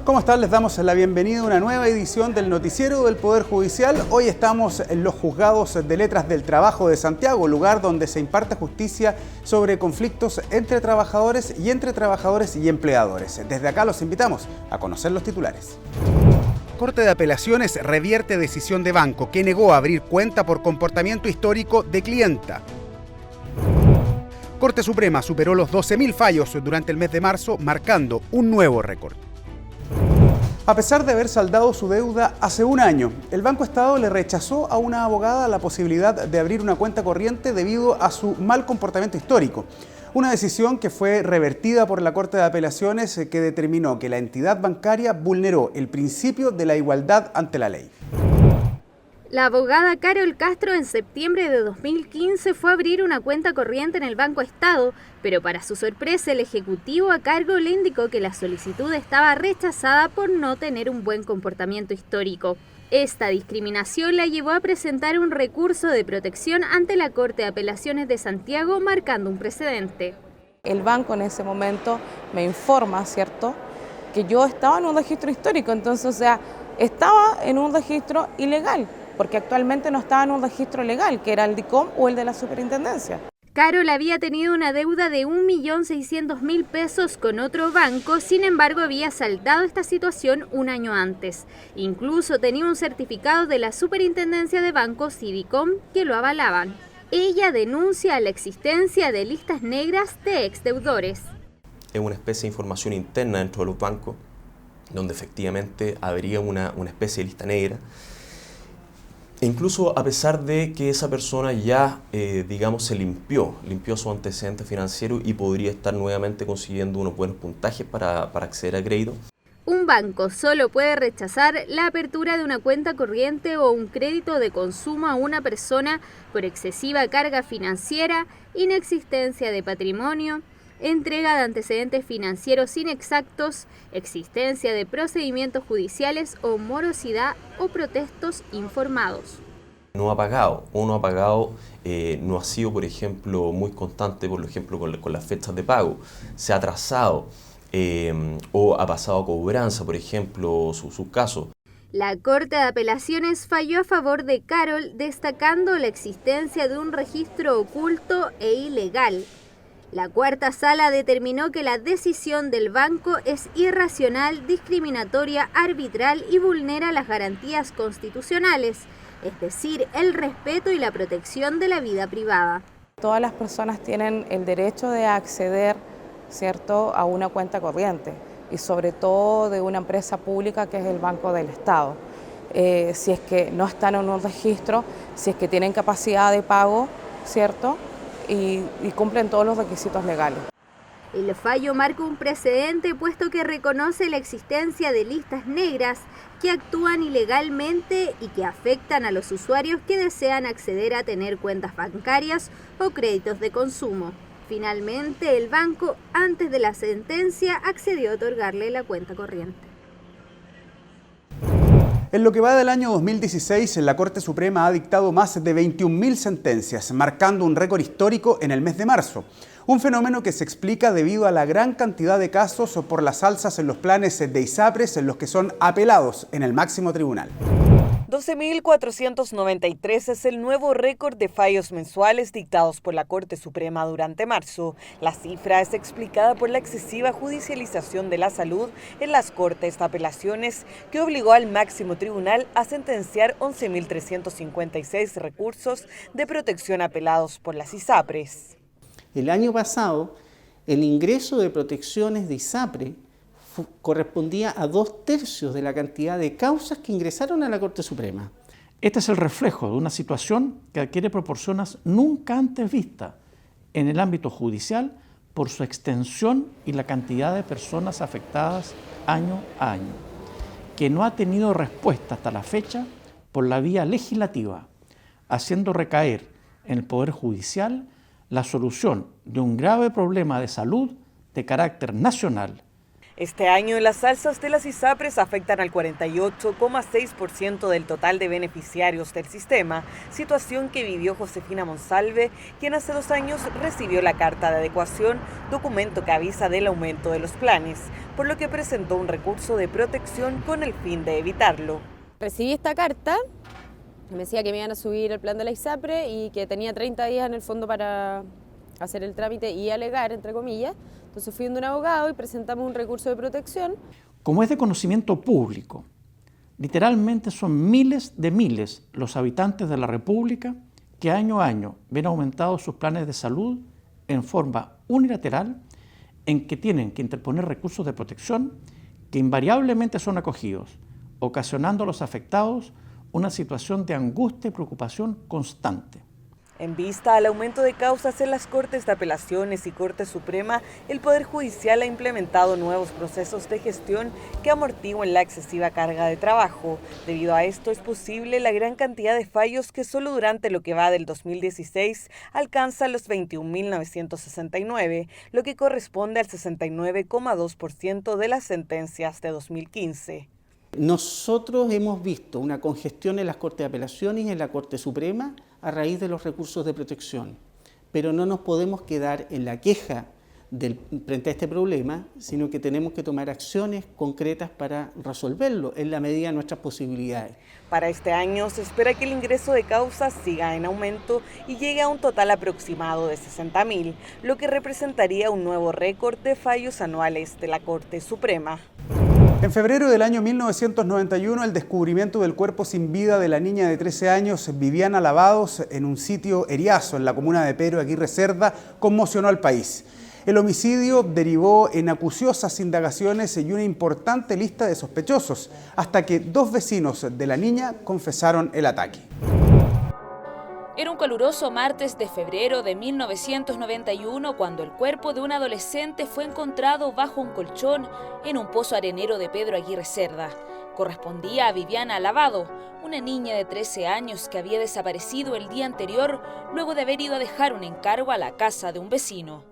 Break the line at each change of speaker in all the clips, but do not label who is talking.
¿Cómo están? Les damos la bienvenida a una nueva edición del Noticiero del Poder Judicial. Hoy estamos en los Juzgados de Letras del Trabajo de Santiago, lugar donde se imparte justicia sobre conflictos entre trabajadores y empleadores. Desde acá los invitamos a conocer los titulares. Corte de Apelaciones revierte decisión de banco que negó abrir cuenta por comportamiento histórico de clienta. Corte Suprema superó los 12.000 fallos durante el mes de marzo, marcando un nuevo récord. A pesar de haber saldado su deuda hace un año, el Banco Estado le rechazó a una abogada la posibilidad de abrir una cuenta corriente debido a su mal comportamiento histórico. Una decisión que fue revertida por la Corte de Apelaciones que determinó que la entidad bancaria vulneró el principio de la igualdad ante la ley.
La abogada Carol Castro en septiembre de 2015 fue a abrir una cuenta corriente en el Banco Estado, pero para su sorpresa el ejecutivo a cargo le indicó que la solicitud estaba rechazada por no tener un buen comportamiento histórico. Esta discriminación la llevó a presentar un recurso de protección ante la Corte de Apelaciones de Santiago, marcando un precedente.
El banco en ese momento me informa, ¿cierto?, que yo estaba en un registro histórico, entonces, estaba en un registro ilegal, porque actualmente no estaba en un registro legal, que era el DICOM o el de la superintendencia.
Carol había tenido una deuda de 1.600.000 pesos con otro banco, sin embargo había saldado esta situación un año antes. Incluso tenía un certificado de la Superintendencia de Bancos y DICOM que lo avalaban. Ella denuncia la existencia de listas negras de exdeudores.
Es una especie de información interna dentro de los bancos, donde efectivamente habría una especie de lista negra. E incluso a pesar de que esa persona ya, se limpió su antecedente financiero y podría estar nuevamente consiguiendo unos buenos puntajes para acceder a crédito.
Un banco solo puede rechazar la apertura de una cuenta corriente o un crédito de consumo a una persona por excesiva carga financiera, inexistencia de patrimonio, entrega de antecedentes financieros inexactos, existencia de procedimientos judiciales o morosidad o protestos informados.
No ha pagado no ha sido, por ejemplo, muy constante, por ejemplo, con las fechas de pago, se ha atrasado o ha pasado a cobranza, por ejemplo, su caso.
La Corte de Apelaciones falló a favor de Carol, destacando la existencia de un registro oculto e ilegal. La cuarta sala determinó que la decisión del banco es irracional, discriminatoria, arbitral y vulnera las garantías constitucionales, es decir, el respeto y la protección de la vida privada.
Todas las personas tienen el derecho de acceder, ¿cierto?, a una cuenta corriente y sobre todo de una empresa pública que es el Banco del Estado. Si es que no están en un registro, si es que tienen capacidad de pago, ¿cierto?, y cumplen todos los requisitos legales.
El fallo marca un precedente puesto que reconoce la existencia de listas negras que actúan ilegalmente y que afectan a los usuarios que desean acceder a tener cuentas bancarias o créditos de consumo. Finalmente, el banco, antes de la sentencia, accedió a otorgarle la cuenta corriente.
En lo que va del año 2016, la Corte Suprema ha dictado más de 21.000 sentencias, marcando un récord histórico en el mes de marzo. Un fenómeno que se explica debido a la gran cantidad de casos o por las alzas en los planes de ISAPRES en los que son apelados en el máximo tribunal.
12.493 es el nuevo récord de fallos mensuales dictados por la Corte Suprema durante marzo. La cifra es explicada por la excesiva judicialización de la salud en las Cortes de Apelaciones, que obligó al máximo tribunal a sentenciar 11.356 recursos de protección apelados por las ISAPRES.
El año pasado, el ingreso de protecciones de ISAPRE correspondía a 2/3 de la cantidad de causas que ingresaron a la Corte Suprema.
Este es el reflejo de una situación que adquiere proporciones nunca antes vistas en el ámbito judicial por su extensión y la cantidad de personas afectadas año a año, que no ha tenido respuesta hasta la fecha por la vía legislativa, haciendo recaer en el Poder Judicial la solución de un grave problema de salud de carácter nacional.
Este año, las alzas de las ISAPRES afectan al 48,6% del total de beneficiarios del sistema, situación que vivió Josefina Monsalve, quien hace 2 años recibió la carta de adecuación, documento que avisa del aumento de los planes, por lo que presentó un recurso de protección con el fin de evitarlo.
Recibí esta carta, me decía que me iban a subir el plan de la ISAPRE y que tenía 30 días en el fondo para hacer el trámite y alegar, entre comillas. Entonces fui a un abogado y presentamos un recurso de protección.
Como es de conocimiento público, literalmente son miles los habitantes de la República que año a año ven aumentados sus planes de salud en forma unilateral, en que tienen que interponer recursos de protección que invariablemente son acogidos, ocasionando a los afectados una situación de angustia y preocupación constante.
En vista al aumento de causas en las Cortes de Apelaciones y Corte Suprema, el Poder Judicial ha implementado nuevos procesos de gestión que amortigüen la excesiva carga de trabajo. Debido a esto es posible la gran cantidad de fallos que solo durante lo que va del 2016 alcanzan los 21.969, lo que corresponde al 69,2% de las sentencias de 2015.
Nosotros hemos visto una congestión en las Cortes de Apelaciones y en la Corte Suprema a raíz de los recursos de protección, pero no nos podemos quedar en la queja frente a este problema, sino que tenemos que tomar acciones concretas para resolverlo en la medida de nuestras posibilidades.
Para este año se espera que el ingreso de causas siga en aumento y llegue a un total aproximado de 60.000, lo que representaría un nuevo récord de fallos anuales de la Corte Suprema.
En febrero del año 1991, el descubrimiento del cuerpo sin vida de la niña de 13 años, Viviana Lavados, en un sitio Eriazo, en la comuna de Pedro Aguirre Cerda, conmocionó al país. El homicidio derivó en acuciosas indagaciones y una importante lista de sospechosos, hasta que 2 vecinos de la niña confesaron el ataque.
Era un caluroso martes de febrero de 1991 cuando el cuerpo de un adolescente fue encontrado bajo un colchón en un pozo arenero de Pedro Aguirre Cerda. Correspondía a Viviana Lavado, una niña de 13 años que había desaparecido el día anterior luego de haber ido a dejar un encargo a la casa de un vecino.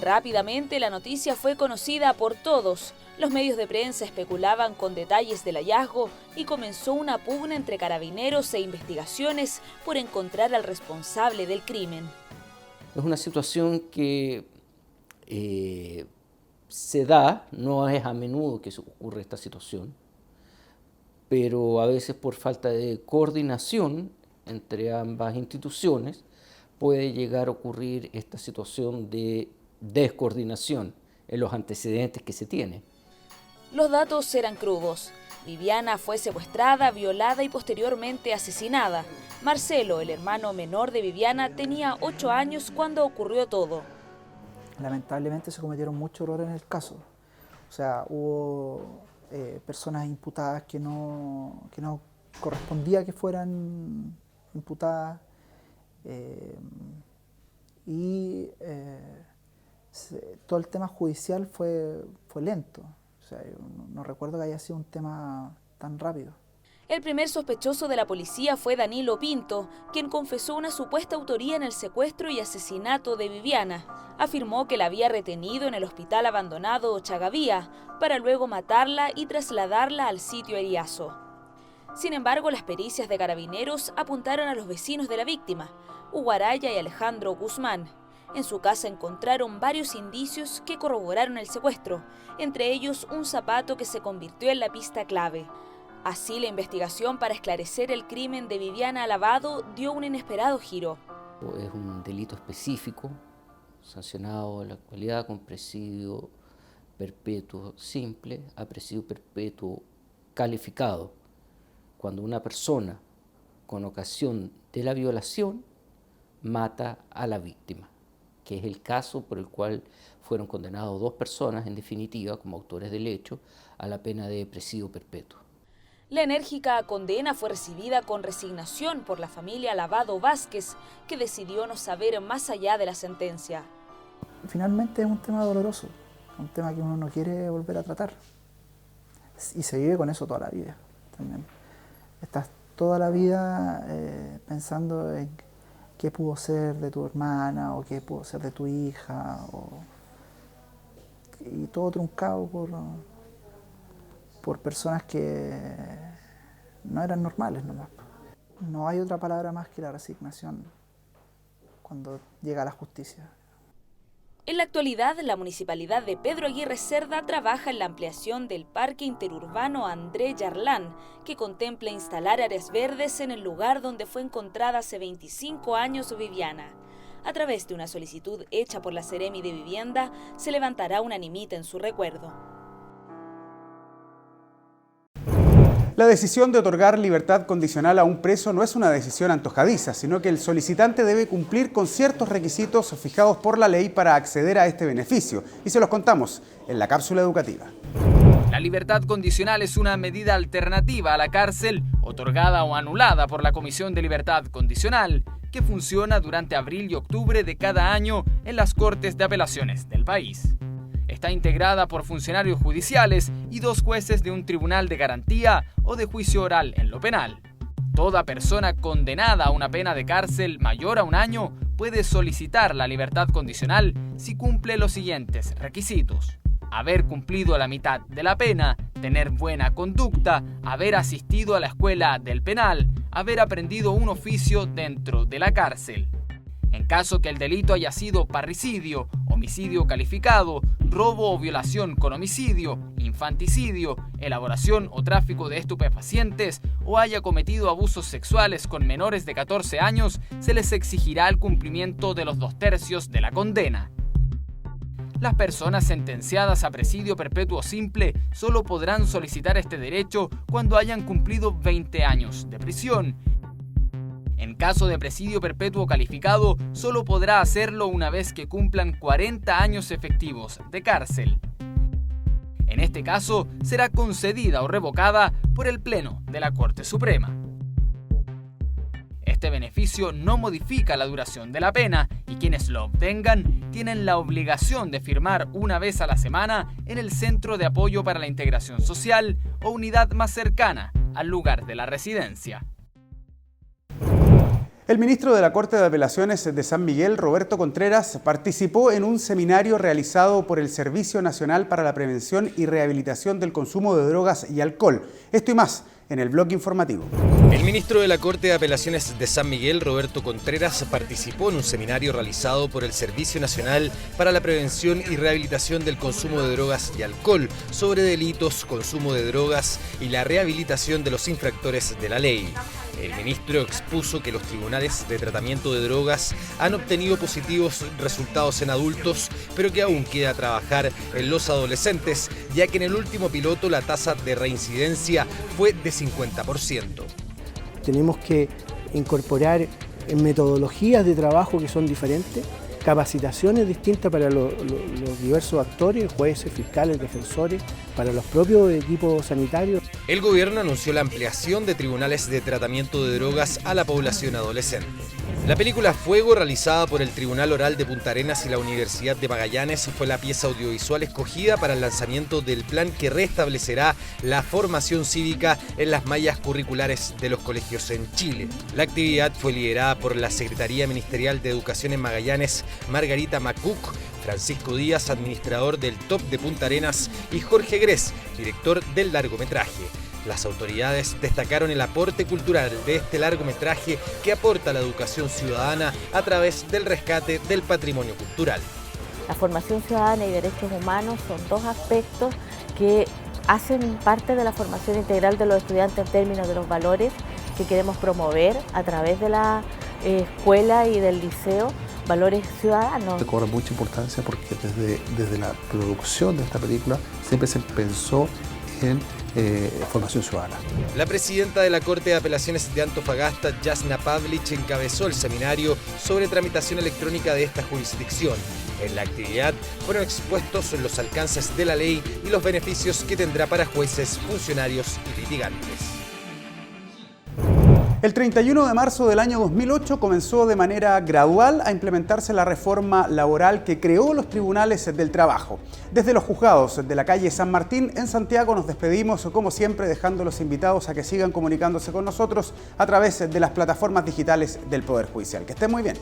Rápidamente la noticia fue conocida por todos. Los medios de prensa especulaban con detalles del hallazgo y comenzó una pugna entre carabineros e investigaciones por encontrar al responsable del crimen.
Es una situación que se da, no es a menudo que ocurre esta situación, pero a veces por falta de coordinación entre ambas instituciones puede llegar a ocurrir esta situación de descoordinación en los antecedentes que se tienen.
Los datos eran crudos. Viviana fue secuestrada, violada y posteriormente asesinada. Marcelo, el hermano menor de Viviana, tenía 8 años cuando ocurrió todo.
Lamentablemente se cometieron muchos errores en el caso. O sea, hubo personas imputadas que no correspondía que fueran imputadas todo el tema judicial fue lento. O sea, yo no recuerdo que haya sido un tema tan rápido.
El primer sospechoso de la policía fue Danilo Pinto, quien confesó una supuesta autoría en el secuestro y asesinato de Viviana. Afirmó que la había retenido en el hospital abandonado Chagavía para luego matarla y trasladarla al sitio Eriazo. Sin embargo, las pericias de carabineros apuntaron a los vecinos de la víctima, Hugo Araya y Alejandro Guzmán. En su casa encontraron varios indicios que corroboraron el secuestro, entre ellos un zapato que se convirtió en la pista clave. Así, la investigación para esclarecer el crimen de Viviana Lavado dio un inesperado giro.
Es un delito específico, sancionado en la actualidad con presidio perpetuo simple a presidio perpetuo calificado, cuando una persona, con ocasión de la violación, mata a la víctima, que es el caso por el cual fueron condenados 2 personas, en definitiva, como autores del hecho, a la pena de presidio perpetuo.
La enérgica condena fue recibida con resignación por la familia Lavado Vázquez, que decidió no saber más allá de la sentencia.
Finalmente es un tema doloroso, un tema que uno no quiere volver a tratar. Y se vive con eso toda la vida también. Estás toda la vida pensando en qué pudo ser de tu hermana o qué pudo ser de tu hija, y todo truncado por personas que no eran normales nomás. No hay otra palabra más que la resignación cuando llega a la justicia.
En la actualidad, la Municipalidad de Pedro Aguirre Cerda trabaja en la ampliación del Parque Interurbano André Yarlán, que contempla instalar áreas verdes en el lugar donde fue encontrada hace 25 años Viviana. A través de una solicitud hecha por la Seremi de Vivienda, se levantará una nimita en su recuerdo.
La decisión de otorgar libertad condicional a un preso no es una decisión antojadiza, sino que el solicitante debe cumplir con ciertos requisitos fijados por la ley para acceder a este beneficio. Y se los contamos en la cápsula educativa.
La libertad condicional es una medida alternativa a la cárcel, otorgada o anulada por la Comisión de Libertad Condicional, que funciona durante abril y octubre de cada año en las Cortes de Apelaciones del país. Está integrada por funcionarios judiciales y 2 jueces de un tribunal de garantía o de juicio oral en lo penal. Toda persona condenada a una pena de cárcel mayor a 1 año puede solicitar la libertad condicional si cumple los siguientes requisitos: haber cumplido la mitad de la pena, tener buena conducta, haber asistido a la escuela del penal, haber aprendido un oficio dentro de la cárcel. En caso que el delito haya sido parricidio, homicidio calificado, robo o violación con homicidio, infanticidio, elaboración o tráfico de estupefacientes o haya cometido abusos sexuales con menores de 14 años, se les exigirá el cumplimiento de los 2/3 de la condena. Las personas sentenciadas a presidio perpetuo simple solo podrán solicitar este derecho cuando hayan cumplido 20 años de prisión. En caso de presidio perpetuo calificado, solo podrá hacerlo una vez que cumplan 40 años efectivos de cárcel. En este caso, será concedida o revocada por el Pleno de la Corte Suprema. Este beneficio no modifica la duración de la pena y quienes lo obtengan tienen la obligación de firmar una vez a la semana en el Centro de Apoyo para la Integración Social o unidad más cercana al lugar de la residencia.
El ministro de la Corte de Apelaciones de San Miguel, Roberto Contreras, participó en un seminario realizado por el Servicio Nacional para la Prevención y Rehabilitación del Consumo de Drogas y Alcohol. Esto y más en el bloque informativo.
El ministro de la Corte de Apelaciones de San Miguel, Roberto Contreras, participó en un seminario realizado por el Servicio Nacional para la Prevención y Rehabilitación del Consumo de Drogas y Alcohol sobre delitos, consumo de drogas y la rehabilitación de los infractores de la ley. El ministro expuso que los tribunales de tratamiento de drogas han obtenido positivos resultados en adultos, pero que aún queda trabajar en los adolescentes, ya que en el último piloto la tasa de reincidencia fue de 50%.
Tenemos que incorporar metodologías de trabajo que son diferentes, capacitaciones distintas para los diversos actores, jueces, fiscales, defensores, para los propios equipos sanitarios.
El gobierno anunció la ampliación de tribunales de tratamiento de drogas a la población adolescente. La película Fuego, realizada por el Tribunal Oral de Punta Arenas y la Universidad de Magallanes, fue la pieza audiovisual escogida para el lanzamiento del plan que restablecerá la formación cívica en las mallas curriculares de los colegios en Chile. La actividad fue liderada por la Secretaría Ministerial de Educación en Magallanes, Margarita Macuc, Francisco Díaz, administrador del TOP de Punta Arenas, y Jorge Gres, director del largometraje. Las autoridades destacaron el aporte cultural de este largometraje que aporta a la educación ciudadana a través del rescate del patrimonio cultural.
La formación ciudadana y derechos humanos son 2 aspectos que hacen parte de la formación integral de los estudiantes en términos de los valores que queremos promover a través de la escuela y del liceo, valores ciudadanos.
Cobra mucha importancia porque desde la producción de esta película siempre se pensó en formación ciudadana.
La presidenta de la Corte de Apelaciones de Antofagasta, Jasna Pavlich, encabezó el seminario sobre tramitación electrónica de esta jurisdicción. En la actividad fueron expuestos los alcances de la ley y los beneficios que tendrá para jueces, funcionarios y litigantes.
El 31 de marzo del año 2008 comenzó de manera gradual a implementarse la reforma laboral que creó los tribunales del trabajo. Desde los juzgados de la calle San Martín en Santiago nos despedimos, como siempre, dejando los invitados a que sigan comunicándose con nosotros a través de las plataformas digitales del Poder Judicial. Que estén muy bien.